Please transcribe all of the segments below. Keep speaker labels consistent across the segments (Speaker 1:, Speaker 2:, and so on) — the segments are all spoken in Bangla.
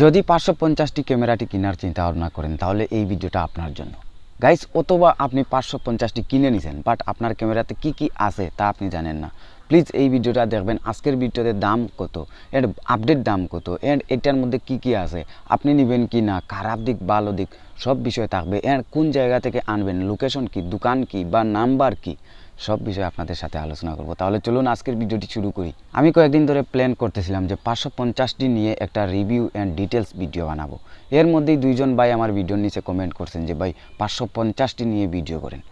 Speaker 1: যদি 550টি ক্যামেরাটি কেনার চিন্তা ভাবনা করেন তাহলে এই ভিডিওটা আপনার জন্য গাইস। অথবা আপনি 550টি কিনে নিছেন বাট আপনার ক্যামেরাতে কি কি আছে তা আপনি জানেন না, প্লিজ এই ভিডিওটা দেখবেন। আজকের ভিডিওতে দাম কত এন্ড আপডেট দাম কত এন্ড এটার মধ্যে কি কি আছে, আপনি নেবেন কি না, খারাপ দিক ভালো দিক সব বিষয় থাকবে। এন্ড কোন জায়গা থেকে আনবেন, লোকেশন কি, দোকান কি বা নাম্বার কি, সব বিষয়ে আপনাদের সাথে আলোচনা করব। তাহলে চলুন আজকের ভিডিওটি শুরু করি। আমি কয়েকদিন ধরে প্ল্যান করতেছিলাম যে 550টি নিয়ে একটা রিভিউ অ্যান্ড ডিটেলস ভিডিও বানাবো। এর মধ্যেই দুইজন ভাই আমার ভিডিওর নিচে কমেন্ট করছেন যে ভাই 550টি নিয়ে ভিডিও করেন।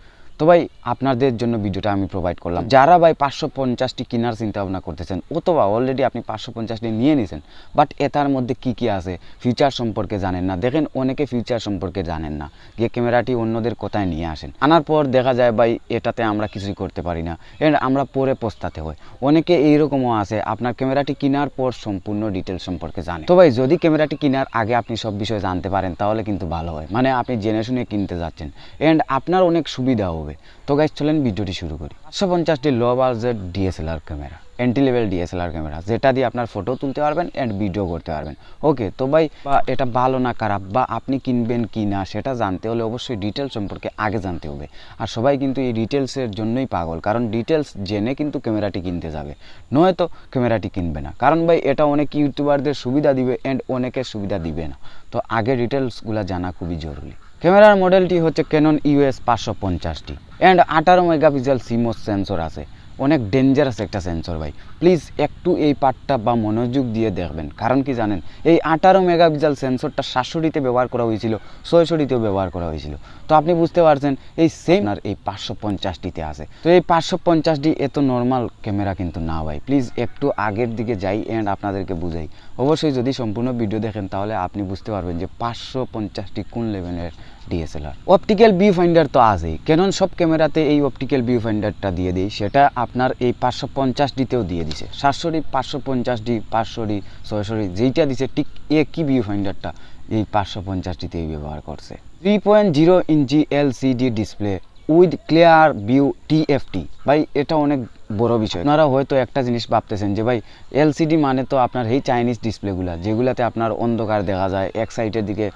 Speaker 1: তো ভাই আপনাদের জন্য ভিডিওটা আমি প্রোভাইড করলাম। যারা ভাই 550টি কেনার চিন্তা ভাবনা করতেছেন অথবা অলরেডি আপনি 550টি নিয়ে নিয়েছেন বাট এটার মধ্যে কি কি আছে ফিচার সম্পর্কে জানেন না। দেখেন অনেকে ফিচার সম্পর্কে জানেন না, গিয়ে ক্যামেরাটি অন্যদের কোথায় নিয়ে আসেন, আনার পর দেখা যায় ভাই এটাতে আমরা কিছুই করতে পারি না এন্ড আমরা পরে পস্তাতে হয়। অনেকে এইরকমও আছে আপনার ক্যামেরাটি কেনার পর সম্পূর্ণ ডিটেলস সম্পর্কে জানেন। তো ভাই যদি ক্যামেরাটি কেনার আগে আপনি সব বিষয় জানতে পারেন তাহলে কিন্তু ভালো হয়, মানে আপনি জেনে শুনে কিনতে যাচ্ছেন এন্ড আপনার অনেক সুবিধা হবে। তো গাইস চলেন ভিডিওটি শুরু করি। 550টি low budget DSLR camera, entry level DSLR camera, যেটা দিয়ে আপনার ফটো তুলতে পারবেন এন্ড ভিডিও করতে পারবেন। ওকে, তো ভাই এটা ভালো না খারাপ বা আপনি কিনবেন কি না সেটা জানতে হলে অবশ্যই ডিটেলস সম্পর্কে আগে জানতে হবে। আর সবাই কিন্তু এই ডিটেলসের জন্যই পাগল, কারণ ডিটেলস জেনে কিন্তু ক্যামেরাটি কিনতে যাবে, নয়তো ক্যামেরাটি কিনবে না। কারণ ভাই এটা অনেক ইউটিউবারদের সুবিধা দিবে এন্ড অনেকের সুবিধা দিবে না। তো আগে ডিটেলসগুলো জানা খুবই জরুরি। ক্যামেরার মডেলটি হচ্ছে ক্যানন ইউএস 550টি অ্যান্ড 18 মেগাপিক্সেল সিমোস সেন্সর আছে। অনেক ডেঞ্জারাস একটা সেন্সর ভাই, প্লিজ একটু এই পার্টটা বা মনোযোগ দিয়ে দেখবেন। কারণ কি জানেন, এই 18 মেগাপিক্সেল সেন্সরটা 700টিতে ব্যবহার করা হয়েছিল, 600টিতেও ব্যবহার করা হয়েছিল। তো আপনি বুঝতে পারছেন এই সেম আর এই 550টিতে আছে। তো এই 550টি এত নর্মাল ক্যামেরা কিন্তু না ভাই, প্লিজ একটু আগের দিকে যাই অ্যান্ড আপনাদেরকে বুঝাই। অবশ্যই যদি সম্পূর্ণ ভিডিও দেখেন তাহলে আপনি বুঝতে পারবেন যে 550টি কোন লেভেলের ডিএসএলআর। অপটিক্যাল ভিউ ফাইন্ডার তো আছেই, কেনন সব ক্যামেরাতে এই অপটিক্যাল ভিউ ফাইন্ডারটা দিয়ে দিই, সেটা আপনার এই 550ডিতেও দিয়ে দিছে। 700ডি, 550ডি, 500ডি, 600ডি যেইটা দিছে ঠিক একই ভিউ ফাইন্ডারটা এই 550ডিতেই ব্যবহার করছে। 3.0 ইঞ্চি LCD display with clear view TFT. ভাই এটা অনেক বড় বিষয়। আপনারা হয়তো একটা জিনিস ভাবতেছেন যে ভাই এলসিডি মানে তো আপনার এই চাইনিজ ডিসপ্লেগুলো যেগুলাতে আপনার অন্ধকার দেখা যায়, এক সাইডের দিকে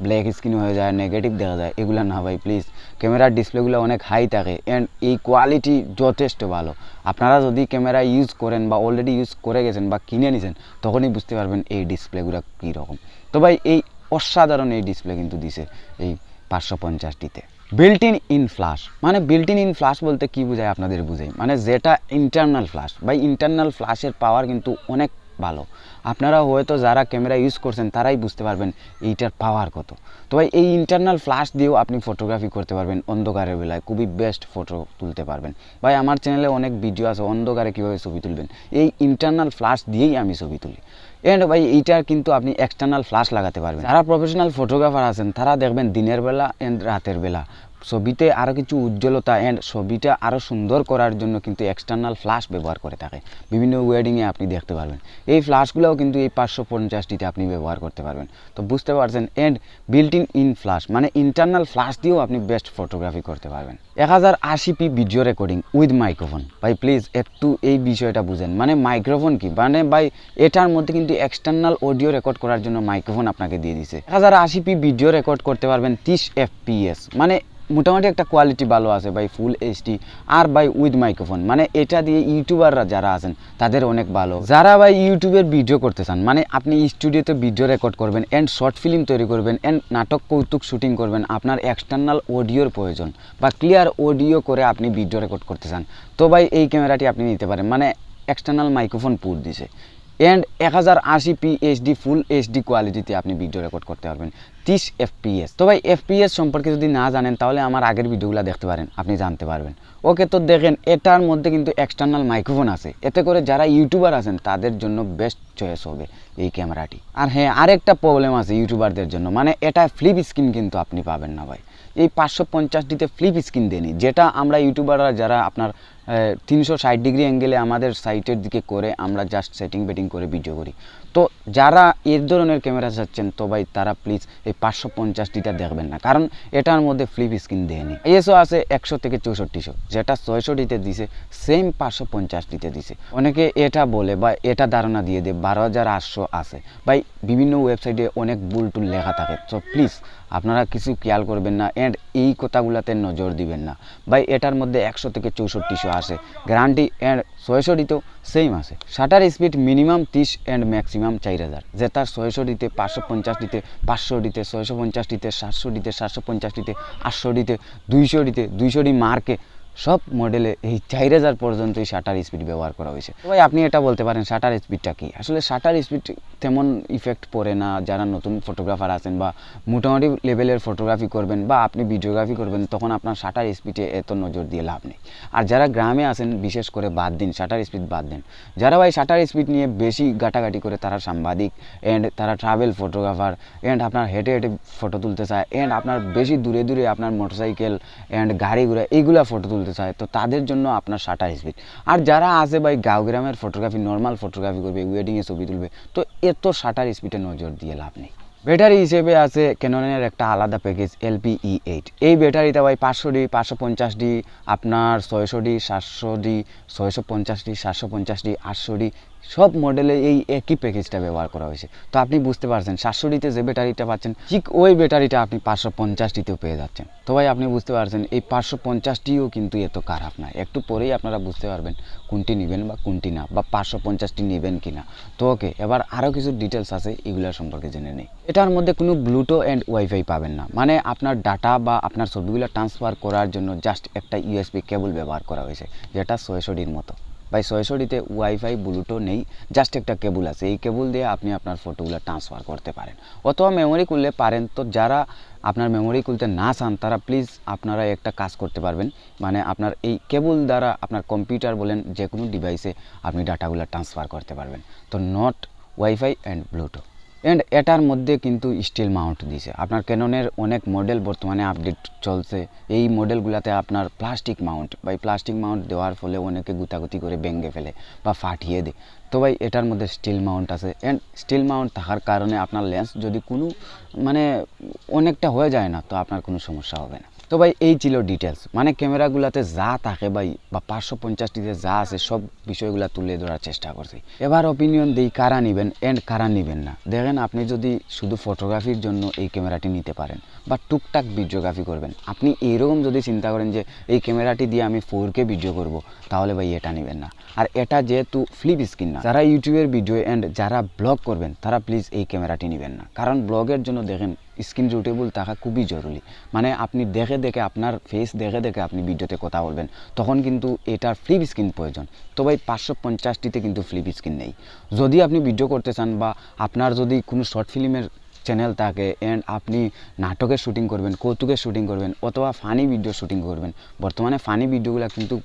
Speaker 1: ব্ল্যাক স্ক্রিন হয়ে যায়, নেগেটিভ দেখা যায়, এগুলো না ভাই প্লিজ। ক্যামেরার ডিসপ্লেগুলো অনেক হাই থাকে অ্যান্ড এই কোয়ালিটি যথেষ্ট ভালো। আপনারা যদি ক্যামেরা ইউজ করেন বা অলরেডি ইউজ করে গেছেন বা কিনে নিয়েছেন তখনই বুঝতে পারবেন এই ডিসপ্লেগুলো কীরকম। তো ভাই এই অসাধারণ এই ডিসপ্লে কিন্তু দিছে এই 550ডিতে। বিল্ট ইন ফ্ল্যাশ, মানে বিল্ট ইন ফ্ল্যাশ বলতে কি বোঝায় আপনাদের বুঝাই, মানে যেটা ইন্টারনাল ফ্ল্যাশ। ভাই ইন্টারনাল ফ্ল্যাশের পাওয়ার কিন্তু অনেক ভালো। আপনারা হয়তো যারা ক্যামেরা ইউজ করছেন তারাই বুঝতে পারবেন এইটার পাওয়ার কত। তো ভাই এই ইন্টারনাল ফ্ল্যাশ দিয়েও আপনি ফটোগ্রাফি করতে পারবেন, অন্ধকারের বেলায় খুবই বেস্ট ফটো তুলতে পারবেন। ভাই আমার চ্যানেলে অনেক ভিডিও আছে অন্ধকারে কীভাবে ছবি তুলবেন, এই ইন্টারনাল ফ্ল্যাশ দিয়েই আমি ছবি তুলি। এন্ড ভাই এইটার কিন্তু আপনি এক্সটার্নাল ফ্ল্যাশ লাগাতে পারবেন। যারা প্রফেশনাল ফটোগ্রাফার আছেন তারা দেখবেন দিনের বেলা এন্ড রাতের বেলা ছবিতে আরও কিছু উজ্জ্বলতা অ্যান্ড ছবিটা আরও সুন্দর করার জন্য কিন্তু এক্সটার্নাল ফ্ল্যাশ ব্যবহার করে থাকে। বিভিন্ন ওয়েডিংয়ে আপনি দেখতে পারবেন এই ফ্ল্যাশগুলোও কিন্তু এই 550ডিতে আপনি ব্যবহার করতে পারবেন। তো বুঝতে পারছেন, অ্যান্ড বিল্ট ইন ফ্ল্যাশ মানে ইন্টারনাল ফ্ল্যাশ দিয়েও আপনি বেস্ট ফটোগ্রাফি করতে পারবেন। 1080p video recording with microphone. ভাই প্লিজ একটু এই বিষয়টা বুঝেন, মানে মাইক্রোফোন কি, মানে ভাই এটার মধ্যে কিন্তু এক্সটার্নাল অডিও রেকর্ড করার জন্য মাইক্রোফোন আপনাকে দিয়ে দিছে। 1080p ভিডিও রেকর্ড করতে পারবেন 30 fps, মানে মোটামুটি একটা কোয়ালিটি ভালো আছে ভাই, ফুল এইচডি আর ভাই উইথ মাইক্রোফোন। মানে এটা দিয়ে ইউটিউবাররা যারা আছেন তাদের অনেক ভালো। যারা ভাই ইউটিউবের ভিডিও করতে চান, মানে আপনি স্টুডিওতে ভিডিও রেকর্ড করবেন অ্যান্ড শর্ট ফিল্ম তৈরি করবেন অ্যান্ড নাটক কৌতুক শুটিং করবেন, আপনার এক্সটার্নাল অডিওর প্রয়োজন বা ক্লিয়ার অডিও করে আপনি ভিডিও রেকর্ড করতে চান, তো ভাই এই ক্যামেরাটি আপনি নিতে পারেন। মানে এক্সটার্নাল মাইক্রোফোন পুট দিছে and 1080p HD full HD কোয়ালিটিতে আপনি ভিডিও রেকর্ড করতে পারবেন 30 fps। তো ভাই fps সম্পর্কে যদি না জানেন তাহলে আমার আগের ভিডিওগুলো দেখতে পারেন, আপনি জানতে পারবেন। ওকে, তো দেখেন এটার মধ্যে কিন্তু এক্সটার্নাল মাইক্রোফোন আছে, এতে করে যারা ইউটিউবার আছেন তাদের জন্য বেস্ট চয়েস হবে এই ক্যামেরাটি। আর হ্যাঁ, আরেকটা প্রবলেম আছে ইউটিউবারদের জন্য, মানে এটা ফ্লিপ স্ক্রিন কিন্তু আপনি পাবেন না ভাই। এই 550ডিতে ফ্লিপ স্ক্রিন দেয়নি, যেটা আমরা ইউটিউবাররা যারা আপনার 360 ডিগ্রি অ্যাঙ্গেলে আমাদের সাইটের দিকে করে আমরা জাস্ট সেটিং বেটিং করে ভিডিও করি, তো যারা এর ধরনের ক্যামেরা চাচ্ছেন তো ভাই তারা প্লিজ এই 550টা দেখবেন না, কারণ এটার মধ্যে ফ্লিপ স্ক্রিন দেয়নি। এসও আছে 100 থেকে 6400, যেটা 600টিতে দিছে সেম 550টিতে দিছে। অনেকে এটা বলে বা এটা ধারণা দিয়ে দেয় 12800 আছে। ভাই বিভিন্ন ওয়েবসাইটে অনেক ভুল টুল লেখা থাকে, তো প্লিজ আপনারা কিছু খেয়াল করবেন না অ্যান্ড এই কথাগুলোতে নজর দিবেন না। ভাই এটার মধ্যে 100 থেকে 6400 আসে গ্যারান্টি, অ্যান্ড 600টিতেও সেম আছে। Shutter speed minimum 30 and maximum 4000, যেটার 600টিতে 550টিতে 500টিতে 650টিতে 700টিতে 750টিতে 800টিতে 200টিতে 200টি মার্কে সব মডেলে এই 4000 পর্যন্ত এই শাটার স্পিড ব্যবহার করা হয়েছে। তো ভাই আপনি এটা বলতে পারেন শাটার স্পিডটা কি? আসলে শাটার স্পিড তেমন ইফেক্ট পড়ে না যারা নতুন ফটোগ্রাফার আছেন বা মোটামুটি লেভেলের ফটোগ্রাফি করবেন বা আপনি ভিডিওগ্রাফি করবেন, তখন আপনার শাটার স্পিডে এত নজর দিয়ে লাভ নেই। আর যারা গ্রামে আছেন বিশেষ করে বাদ দিন, শাটার স্পিড বাদ দেন। যারা ভাই শাটার স্পিড নিয়ে বেশি ঘাটাঘাটি করে তারা সাংবাদিক অ্যান্ড তারা ট্রাভেল ফটোগ্রাফার অ্যান্ড আপনার হেঁটে হেঁটে ফটো তুলতে চায় অ্যান্ড আপনার বেশি দূরে দূরে আপনার মোটরসাইকেল অ্যান্ড গাড়ি ঘোড়া এইগুলা ফটো তুলতে চায়, তো তাদের জন্য আপনার শাটার স্পিড। আর যারা আছে ভাই গাঁও গ্রামের ফটোগ্রাফি নর্মাল ফটোগ্রাফি করবে, ওয়েডিংয়ে ছবি তুলবে, তো এত শাটার স্পিডে নজর দিয়ে লাভ নেই। ব্যাটারি হিসেবে আছে ক্যাননের একটা আলাদা প্যাকেজ LPE8। এই ব্যাটারিটা ভাই 500ডি 550ডি আপনার 600ডি 700ডি 650ডি 750ডি 800ডি সব মডেলে এই একই প্যাকেজটা ব্যবহার করা হয়েছে। তো আপনি বুঝতে পারছেন 700ডিতে যে ব্যাটারিটা পাচ্ছেন ঠিক ওই ব্যাটারিটা আপনি 550ডিতেও পেয়ে যাচ্ছেন। তো ভাই আপনি বুঝতে পারছেন এই 550টিও কিন্তু এত খারাপ না। একটু পরেই আপনারা বুঝতে পারবেন কোনটি নেবেন বা কোনটি না, বা 550টি নেবেন কিনা। তো ওকে, এবার আরও কিছু ডিটেলস আছে, এগুলোর সম্পর্কে জেনে নেই। এটার মধ্যে কোনো ব্লুটুথ অ্যান্ড ওয়াইফাই পাবেন না, মানে আপনার ডাটা বা আপনার ছবিগুলো ট্রান্সফার করার জন্য জাস্ট একটা USB কেবল ব্যবহার করা হয়েছে, যেটা 600ডির মতো। ভাই 600ডিতে ওয়াইফাই ব্লুটুথ নেই, জাস্ট একটা কেবল আছে। এই কেবল দিয়ে আপনি আপনার ফটোগুলো ট্রান্সফার করতে পারেন অথবা মেমোরি খুললে পারেন। তো যারা আপনার মেমোরি খুলতে না চান তারা প্লিজ আপনারা একটা কাজ করতে পারবেন, মানে আপনার এই কেবল দ্বারা আপনার কম্পিউটার বলেন যে কোনো ডিভাইসে আপনি ডাটাগুলো ট্রান্সফার করতে পারবেন। তো not wifi and Bluetooth. And এটার মধ্যে কিন্তু স্টিল মাউন্ট দিছে। আপনার ক্যাননের অনেক মডেল বর্তমানে আপডেট চলছে, এই মডেলগুলোতে আপনার প্লাস্টিক মাউন্ট, ভাই প্লাস্টিক মাউন্ট দেওয়ার ফলে অনেকে গুতাগুতি করে ভেঙে ফেলে বা ফাটিয়ে দেয়। তো ভাই এটার মধ্যে স্টিল মাউন্ট আছে, অ্যান্ড স্টিল মাউন্ট থাকার কারণে আপনার লেন্স যদি কোনো মানে অনেকটা হয়ে যায় না, তো আপনার কোনো সমস্যা হবে না। তো ভাই এই ছিল ডিটেলস, মানে ক্যামেরাগুলোতে যা থাকে ভাই বা 550টিতে যা আছে সব বিষয়গুলো তুলে ধরার চেষ্টা করছি। এবার অপিনিয়ন দিই কারা নেবেন অ্যান্ড কারা নেবেন না। দেখেন আপনি যদি শুধু ফটোগ্রাফির জন্য এই ক্যামেরাটি নিতে পারেন বা টুকটাক ভিডিওগ্রাফি করবেন, আপনি এইরকম যদি চিন্তা করেন যে এই ক্যামেরাটি দিয়ে আমি 4K ভিডিও করব, তাহলে ভাই এটা নেবেন না। আর এটা যেহেতু ফ্লিপ স্ক্রিন না, যারা ইউটিউবের ভিডিও অ্যান্ড যারা ব্লগ করবেন তারা প্লিজ এই ক্যামেরাটি নেবেন না, কারণ ব্লগের জন্য দেখেন স্ক্রিন রোটেবল থাকা খুবই জরুরি। মানে আপনি দেখে দেখে আপনার ফেস দেখে দেখে আপনি ভিডিওতে কথা বলবেন, তখন কিন্তু এটার ফ্লিপ স্ক্রিন প্রয়োজন। তো ভাই 550টিতে কিন্তু ফ্লিপ স্ক্রিন নেই। যদি আপনি ভিডিও করতে চান বা আপনার যদি কোনো শর্ট ফিল্মের চ্যানেল থাকে অ্যান্ড আপনি নাটকের শুটিং করবেন, কৌতুকের শুটিং করবেন অথবা ফানি ভিডিও শুটিং করবেন, বর্তমানে ফানি ভিডিওগুলো কিন্তু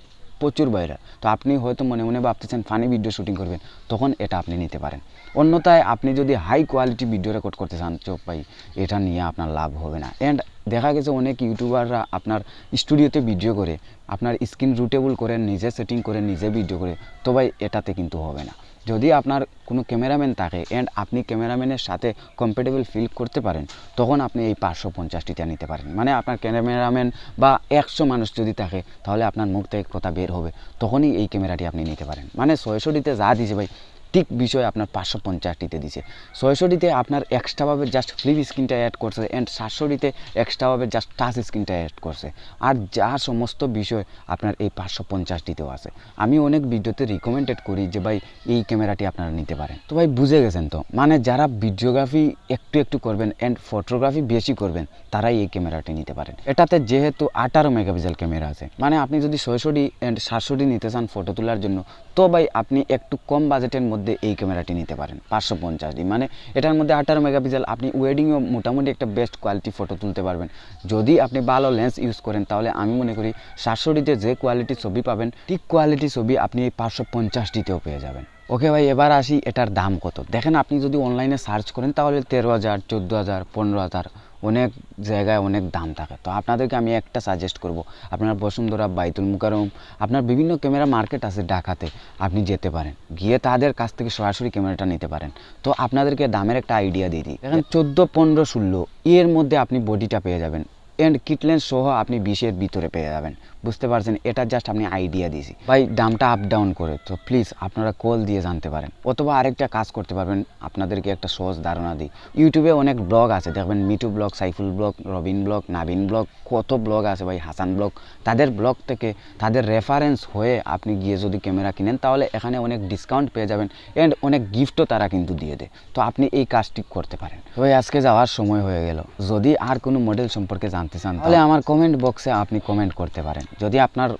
Speaker 1: প্রচুর ভাইরাল। তো আপনি হয়তো মনে মনে ভাবতেছেন ফানি ভিডিও শুটিং করবেন, তখন এটা আপনি নিতে পারেন। অন্যথায় আপনি যদি হাই কোয়ালিটি ভিডিও রেকর্ড করতে চান, চোখ ভাই এটা নিয়ে আপনার লাভ হবে না। অ্যান্ড দেখা গেছে অনেক ইউটিউবাররা আপনার স্টুডিওতে ভিডিও করে আপনার স্ক্রিন রুটেবল করে নিজে সেটিং করে নিজে ভিডিও করে, তো ভাই এটাতে কিন্তু হবে না। যদি আপনার কোনো ক্যামেরাম্যান থাকে অ্যান্ড আপনি ক্যামেরাম্যানের সাথে কম্পেটেবল ফিল করতে পারেন, তখন আপনি এই 550টিটা নিতে পারেন। মানে আপনার ক্যামেরাম্যান বা 100 মানুষ যদি থাকে, তাহলে আপনার মুখ থেকে কথা বের হবে, তখনই এই ক্যামেরাটি আপনি নিতে পারেন। মানে 600ডিতে যা দিয়েছে ভাই ঠিক বিষয় আপনার 550টিতে দিছে। 600ডিতে আপনার এক্সট্রাভাবে জাস্ট ফ্লিপ স্ক্রিনটা অ্যাড করছে অ্যান্ড 700ডিতে এক্সট্রাভাবে জাস্ট টাচ স্ক্রিনটা অ্যাড করছে। আর যা সমস্ত বিষয় আপনার এই 550টিতেও আছে। আমি অনেক ভিডিওতে রিকমেন্ডেড করি যে ভাই এই ক্যামেরাটি আপনারা নিতে পারেন। তো ভাই বুঝে গেছেন তো, মানে যারা ভিডিওগ্রাফি একটু একটু করবেন অ্যান্ড ফটোগ্রাফি বেশি করবেন, তারাই এই ক্যামেরাটি নিতে পারেন। এটাতে যেহেতু 18 মেগাপিক্সেল ক্যামেরা আছে, মানে আপনি যদি 600ডি অ্যান্ড 700ডি নিতে চান ফটো তোলার জন্য, তো ভাই আপনি একটু কম বাজেটের মধ্যে এই ক্যামেরাটি নিতে পারেন 550ডি। মানে এটার মধ্যে 18 মেগাপিক্সেল, আপনি ওয়েডিংও মোটামুটি একটা বেস্ট কোয়ালিটি ফটো তুলতে পারবেন। যদি আপনি ভালো লেন্স ইউজ করেন, তাহলে আমি মনে করি 700ডিতে যে কোয়ালিটির ছবি পাবেন, ঠিক কোয়ালিটি ছবি আপনি এই 550ডিতেও পেয়ে যাবেন। ওকে ভাই, এবার আসি এটার দাম কত। দেখেন আপনি যদি অনলাইনে সার্চ করেন, তাহলে 13,000 14,000 15,000 অনেক জায়গায় অনেক দাম থাকে। তো আপনাদেরকে আমি একটা সাজেস্ট করব, আপনার বসুন্ধরা, বাইতুল মুকাররম, আপনার বিভিন্ন ক্যামেরা মার্কেট আছে ঢাকাতে, আপনি যেতে পারেন, গিয়ে তাদের কাছ থেকে সরাসরি ক্যামেরাটা নিতে পারেন। তো আপনাদেরকে দামের একটা আইডিয়া দিয়ে দিই। এখন 14, 15, 16 এর মধ্যে আপনি বডিটা পেয়ে যাবেন, এন্ড কিটলেন্স সহ আপনি 20-এর ভিতরে পেয়ে যাবেন। বুঝতে পারছেন, এটা জাস্ট আপনি আইডিয়া দিয়েছি ভাই, দামটা আপ ডাউন করে। তো প্লিজ আপনারা কল দিয়ে জানতে পারেন, অথবা আরেকটা কাজ করতে পারবেন, আপনাদেরকে একটা সহজ ধারণা দিই। ইউটিউবে অনেক ব্লগ আছে, দেখবেন Mitu blog, Saiful blog, Robin blog, Nabin blog, কত ব্লগ আছে ভাই, হাসান ব্লগ। তাদের ব্লগ থেকে তাদের রেফারেন্স হয়ে আপনি গিয়ে যদি ক্যামেরা কিনেন, তাহলে এখানে অনেক ডিসকাউন্ট পেয়ে যাবেন, অ্যান্ড অনেক গিফটও তারা কিন্তু দিয়ে দেয়। তো আপনি এই কাজটি করতে পারেন। তো ভাই আজকে যাওয়ার সময় হয়ে গেল। যদি আর কোনো মডেল সম্পর্কে জানতে চান, তাহলে আমার কমেন্ট বক্সে আপনি কমেন্ট করতে পারেন। যদি আপনার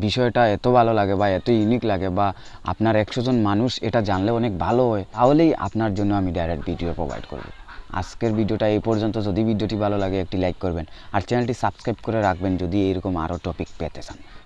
Speaker 1: বিষয়টা এত ভালো লাগে বা এত ইউনিক লাগে, বা আপনার 100 জন মানুষ এটা জানলে অনেক ভালো হয়, তাহলেই আপনার জন্য আমি ডাইরেক্ট ভিডিও প্রোভাইড করব। আজকের ভিডিওটা এই পর্যন্ত। যদি ভিডিওটি ভালো লাগে একটি লাইক করবেন, আর চ্যানেলটি সাবস্ক্রাইব করে রাখবেন যদি এরকম আরও টপিক পেতে চান।